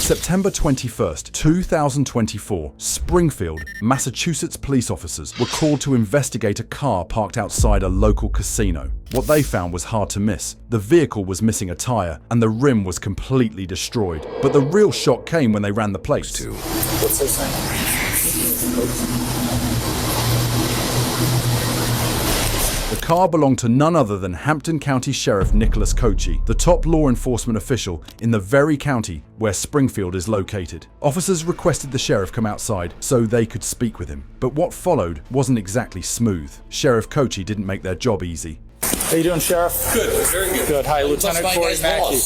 September 21st, 2024, Springfield, Massachusetts police officers were called to investigate a car parked outside a local casino. What they found was hard to miss. The vehicle was missing a tire and the rim was completely destroyed. But the real shock came when they ran the plates. What's his name? The car belonged to none other than Hampton County Sheriff Nicholas Cochee, the top law enforcement official in the very county where Springfield is located. Officers requested the sheriff come outside so they could speak with him. But what followed wasn't exactly smooth. Sheriff Cochee didn't make their job easy. How you doing, Sheriff? Good, very good. Good. Hi, Lieutenant Corey Mackey.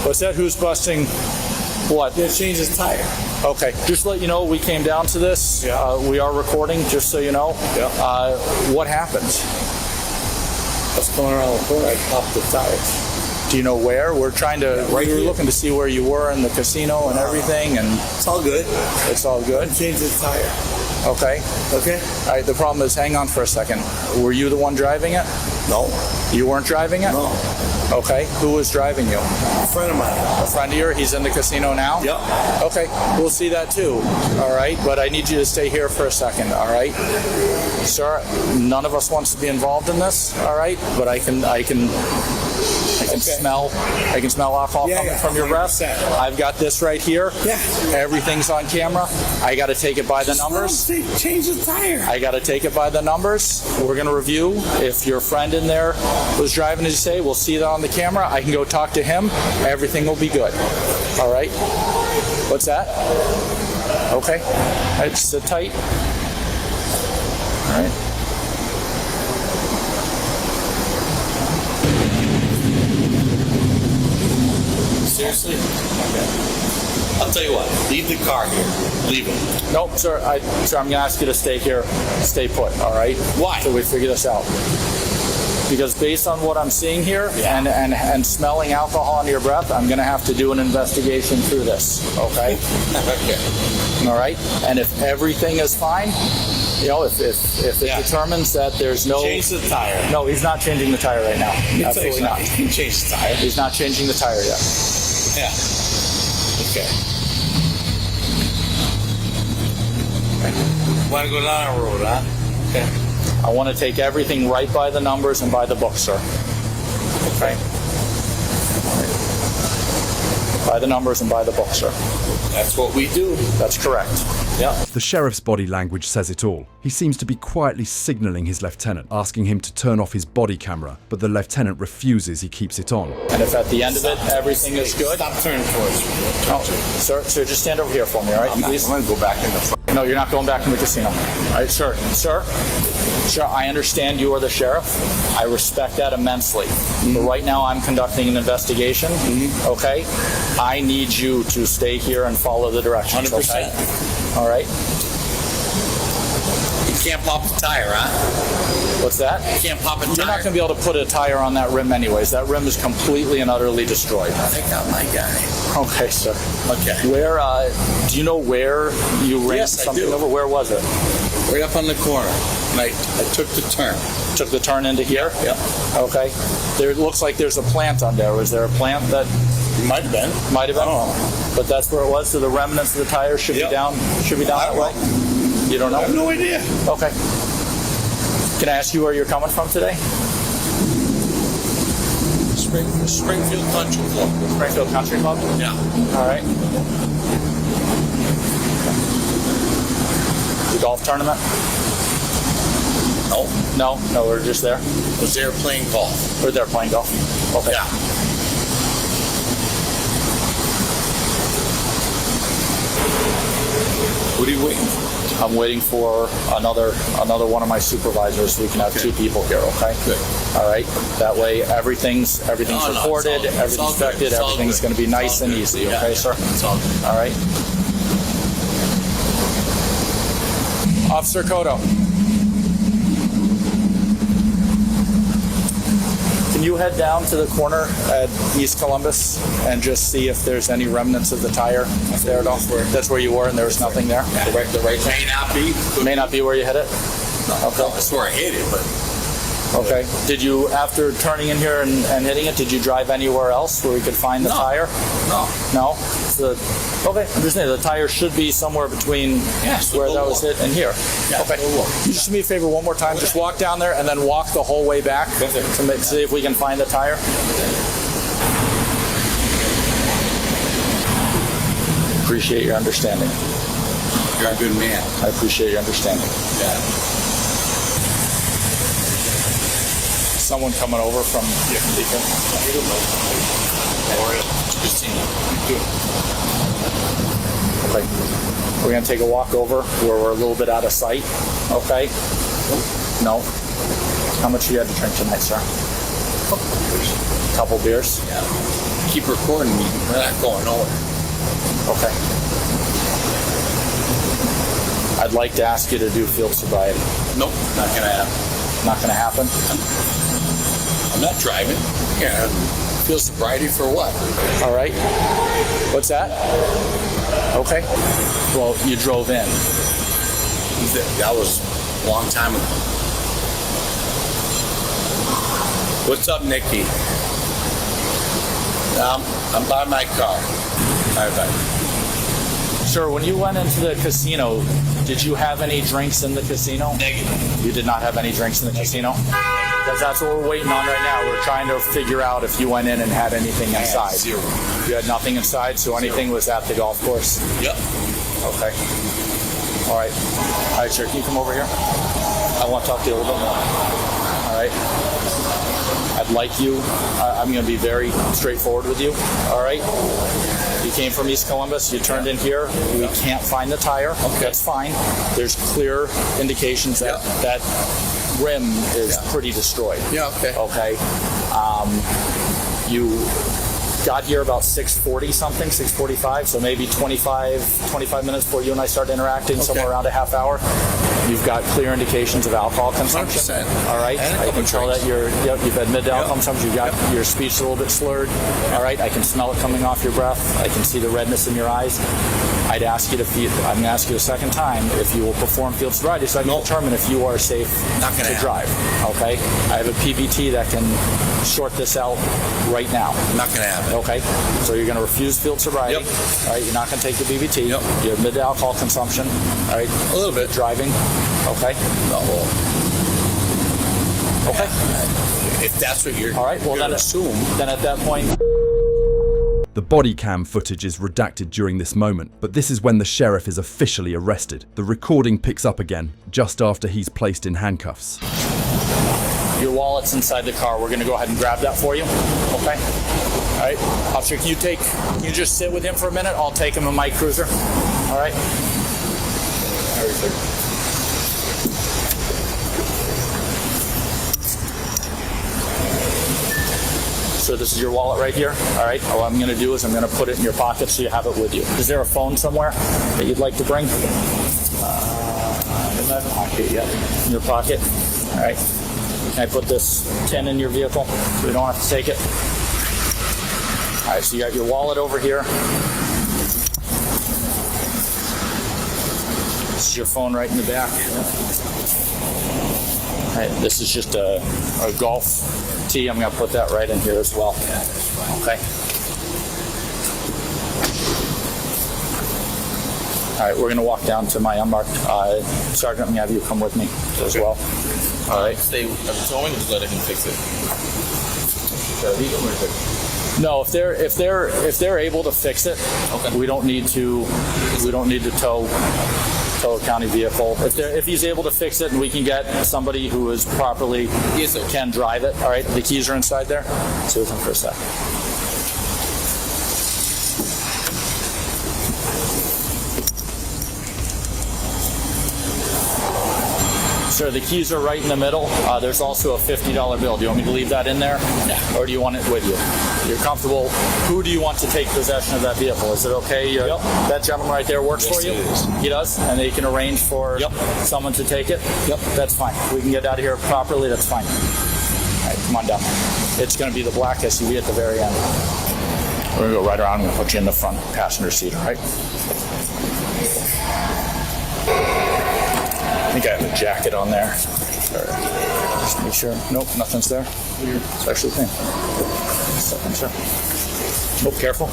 What's that? Who's busting what? They changed his tire. Okay. Just to let you know, we came down to this. Yeah. We are recording, just so you know. Yeah. What happened? I was going around the corner, I popped the tires. Do you know where? We're trying to. Right we were here. looking to see where you were in the casino and everything, and It's all good. it's all good. Changed his tire. Okay. Okay? All right. The problem is, hang on for a second. Were you the one driving it? No. You weren't driving it? No. Okay. Who was driving you? A friend of mine. A friend of yours? He's in the casino now? Yep. Okay, we'll see that too. All right, but I need you to stay here for a second. All right, sir. None of us wants to be involved in this. All right, but I can smell alcohol coming from your breath. 100%. I've got this right here. Yeah. Everything's on camera. I got to take it by the numbers. Change the tire. I got to take it by the numbers. We're going to review. If your friend in there was driving, as you say, we'll see that on the camera. I can go talk to him. Everything will be good. All right. What's that? Okay. All right, sit tight. All right. Seriously? Okay. I'll tell you what, leave the car here. Leave it. Nope, sir. Sir, I'm going to ask you to stay here. Stay put, all right? Why? Till we figure this out. Because based on what I'm seeing here and smelling alcohol on your breath, I'm going to have to do an investigation through this, okay? Okay. All right? And if everything is fine, you know, if it determines that there's no... Change the tire. No, he's not changing the tire right now. Absolutely not. He can change the tire. He's not changing the tire yet. Yeah. Okay. Want to go down a road, huh? Okay. I want to take everything right by the numbers and by the book, sir. Okay? By the numbers and by the book, sir. That's what we do. That's correct. Yeah. The sheriff's body language says it all. He seems to be quietly signaling his lieutenant, asking him to turn off his body camera, but the lieutenant refuses. He keeps it on. And if at the end of it everything is good... Stop turning towards me. No, sir, just stand over here for me, all right? I'm going to go back in the front. No, you're not going back in the casino. All right, sir. Sir, I understand you are the sheriff. I respect that immensely. But right now I'm conducting an investigation, okay? I need you to stay here and follow the directions, 100%. okay? All right? You can't pop the tire, huh? What's that? You can't pop a tire. You're not going to be able to put a tire on that rim anyways. That rim is completely and utterly destroyed. I got my guy. Okay, sir. Okay. Where, do you know where you ran Yes, I something do. over? Where was it? Right up on the corner. And I took the turn. Took the turn into here? Yeah. Okay. There it looks like there's a plant on there. Was there a plant that Might have been. might have been? Oh. But that's where it was. So the remnants of the tires should Yep. be down. Should be down I that don't way. You don't I have know? no idea. Okay. Can I ask you where you're coming from today? Springfield Country Club. Springfield Country Club. Yeah. All right. The golf tournament? No, we're just there. Was there playing golf? We're there playing golf. Okay. Yeah. What are you waiting for? I'm waiting for another one of my supervisors so we can have Okay. two people here, okay? Good. All right. That way everything's No, recorded, it's all good. It's everything's all good. affected, It's all everything's good. going to be It's nice all and good. easy, Yeah, okay, yeah. sir? It's all good. All right. Officer Cotto. Can you head down to the corner at East Columbus and just see if there's any remnants of the tire there at all? That's where you were and there was nothing there? The right May not be where you hit it? No, that's where I hit it, but Okay. Did you, after turning in here and hitting it, did you drive anywhere else where we could find the tire? No. No? Okay, understand. The tire should be somewhere between where that was hit and here. Yeah, okay. we'll look. Can you just do me a favor one more time? Just walk down there and then walk the whole way back to see if we can find the tire. Appreciate your understanding. You're a good man. I appreciate your understanding. Yeah. Someone coming over from Beacon. Okay. We're going to take a walk over where we're a little bit out of sight. Okay? No. How much you had to drink tonight, sir? Couple beers? Yeah. Keep recording me. We're not going nowhere. Okay. I'd like to ask you to do field sobriety. Nope, not gonna happen. Not going to happen? I'm not driving. Yeah. Field sobriety for what? All right. What's that? Okay. Well, you drove in. That was a long time ago. What's up, Nikki? I'm by my car. Bye-bye. Sir, when you went into the casino, did you have any drinks in the casino? Negative. You did not have any drinks in the casino? Because that's what we're waiting on right now. We're trying to figure out if you went in and had anything inside. Zero. You had nothing inside, so anything was at the golf course? Yep. Okay. All right. All right, sir, can you come over here? I want to talk to you a little bit more. All right. I'd like you, I'm going to be very straightforward with you. All right. You came from East Columbus, you turned in here, we can't find the tire. Okay. That's fine. There's clear indications that that rim is pretty destroyed. Yeah, okay. Okay. You got here about 6:40 something, 6:45, so maybe 25 minutes before you and I started interacting, somewhere around a half hour. You've got clear indications of alcohol consumption. 100%. All right. I can tell that you've admitted alcohol consumption. You've got your speech is a little bit slurred. All right. I can smell it coming off your breath. I can see the redness in your eyes. I'm going to ask you a second time if you will perform field sobriety so I can determine if you are safe to drive. Okay. I have a PBT that can sort this out right now. Not going to happen. Okay. So you're going to refuse field sobriety. Yep. All right. You're not going to take the BBT. Yep. You admit alcohol consumption. All right. A little bit. Driving. Okay. No. Okay. If that's what you're all right. Well, then assume. Then at that point. The body cam footage is redacted during this moment, but this is when the sheriff is officially arrested. The recording picks up again, just after he's placed in handcuffs. Your wallet's inside the car. We're going to go ahead and grab that for you. Okay? All right. Officer, can you just sit with him for a minute? I'll take him in my cruiser. All right? All right, sir. So this is your wallet right here. All right. What I'm going to do is I'm going to put it in your pocket so you have it with you. Is there a phone somewhere that you'd like to bring? In my pocket, yeah. In your pocket. All right. Can I put this tin in your vehicle so you don't have to take it? All right. So you got your wallet over here. This is your phone right in the back. All right. This is just a golf tee. I'm going to put that right in here as well. Okay. All right, we're going to walk down to my unmarked sergeant. I'm going to have you come with me as well. All right. Stay. I'm telling you to let him fix it. No, if they're able to fix it, we don't need to tow a county vehicle. If he's able to fix it and we can get somebody who is properly can drive it. All right, the keys are inside there. Stay with him for a sec. Sir, the keys are right in the middle. There's also a $50 bill. Do you want me to leave that in there? Yeah. Or do you want it with you? You're comfortable. Who do you want to take possession of that vehicle? Is it okay? That gentleman right there works for you? He does? And they can arrange for someone to take it? Yep. That's fine. We can get out of here properly. That's fine. All right, come on down. It's going to be the black SUV at the very end. We're going to go right around. I'm going to put you in the front passenger seat, all right? I think I have a jacket on there. All right. Just make sure. Nope, nothing's there. It's actually clean. Nothing's there. Oh, careful.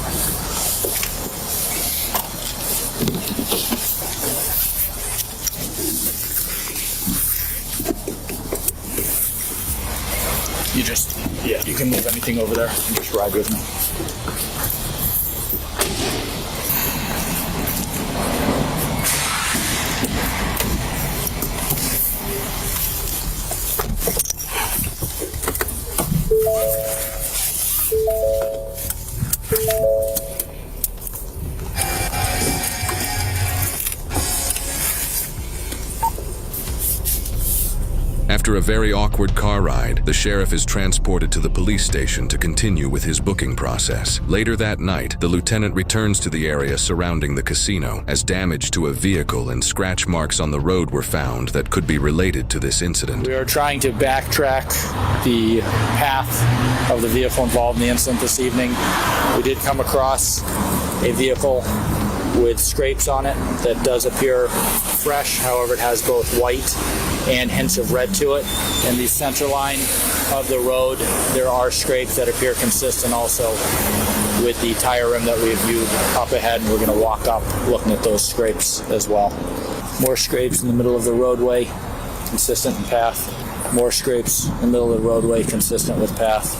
You can move anything over there and just ride with me. After a very awkward car ride, the sheriff is transported to the police station to continue with his booking process. Later that night, the lieutenant returns to the area surrounding the casino as damage to a vehicle and scratch marks on the road were found that could be related to this incident. We are trying to backtrack the path of the vehicle involved in the incident this evening. We did come across a vehicle with scrapes on it that does appear fresh. However, it has both white and hints of red to it. In the center line of the road, there are scrapes that appear consistent also with the tire rim that we viewed up ahead, and we're going to walk up looking at those scrapes as well. More scrapes in the middle of the roadway, consistent in path. More scrapes in the middle of the roadway, consistent with path.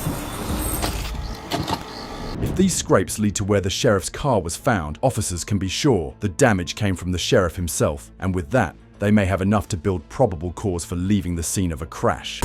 If these scrapes lead to where the sheriff's car was found, officers can be sure the damage came from the sheriff himself, and with that, they may have enough to build probable cause for leaving the scene of a crash.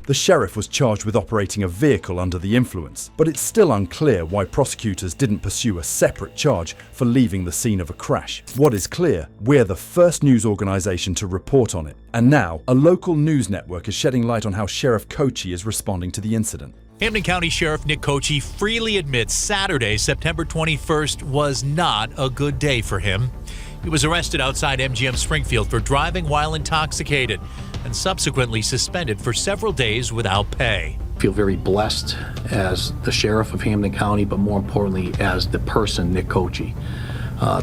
The sheriff was charged with operating a vehicle under the influence, but it's still unclear why prosecutors didn't pursue a separate charge for leaving the scene of a crash. What is clear, we're the first news organization to report on it. And now, a local news network is shedding light on how Sheriff Kochi is responding to the incident. Hampden County Sheriff Nick Kochi freely admits Saturday, September 21st, was not a good day for him. He was arrested outside MGM Springfield for driving while intoxicated and subsequently suspended for several days without pay. I feel very blessed as the sheriff of Hampden County, but more importantly, as the person, Nick Kochi.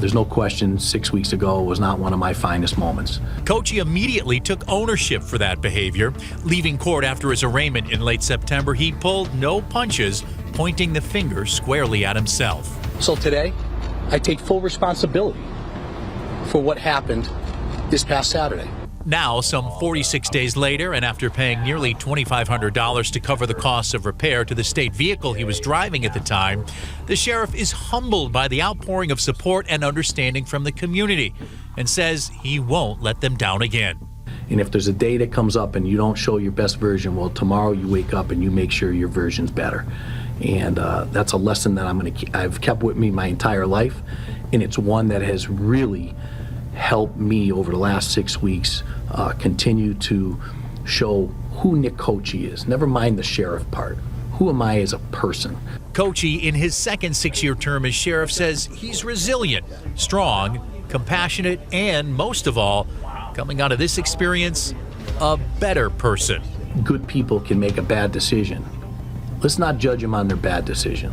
There's no question 6 weeks ago was not one of my finest moments. Kochi immediately took ownership for that behavior. Leaving court after his arraignment in late September, he pulled no punches, pointing the finger squarely at himself. So today, I take full responsibility for what happened this past Saturday. Now, some 46 days later, and after paying nearly $2,500 to cover the costs of repair to the state vehicle he was driving at the time, the sheriff is humbled by the outpouring of support and understanding from the community and says he won't let them down again. And if there's a day that comes up and you don't show your best version, well, tomorrow you wake up and you make sure your version's better. And that's a lesson that I've kept with me my entire life, and it's one that has really helped me over the last 6 weeks continue to show who Nick Kochi is. Never mind the sheriff part. Who am I as a person? Kochi, in his second 6-year term as sheriff, says he's resilient, strong, compassionate, and most of all, coming out of this experience, a better person. Good people can make a bad decision. Let's not judge them on their bad decision.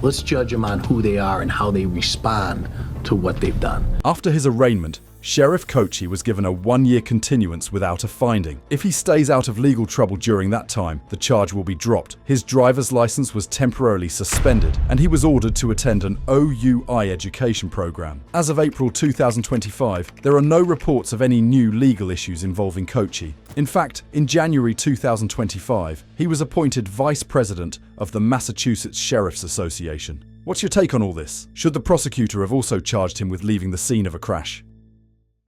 Let's judge them on who they are and how they respond to what they've done. After his arraignment, Sheriff Kochi was given a 1-year continuance without a finding. If he stays out of legal trouble during that time, the charge will be dropped. His driver's license was temporarily suspended, and he was ordered to attend an OUI education program. As of April 2025, there are no reports of any new legal issues involving Kochi. In fact, in January 2025, he was appointed Vice President of the Massachusetts Sheriff's Association. What's your take on all this? Should the prosecutor have also charged him with leaving the scene of a crash?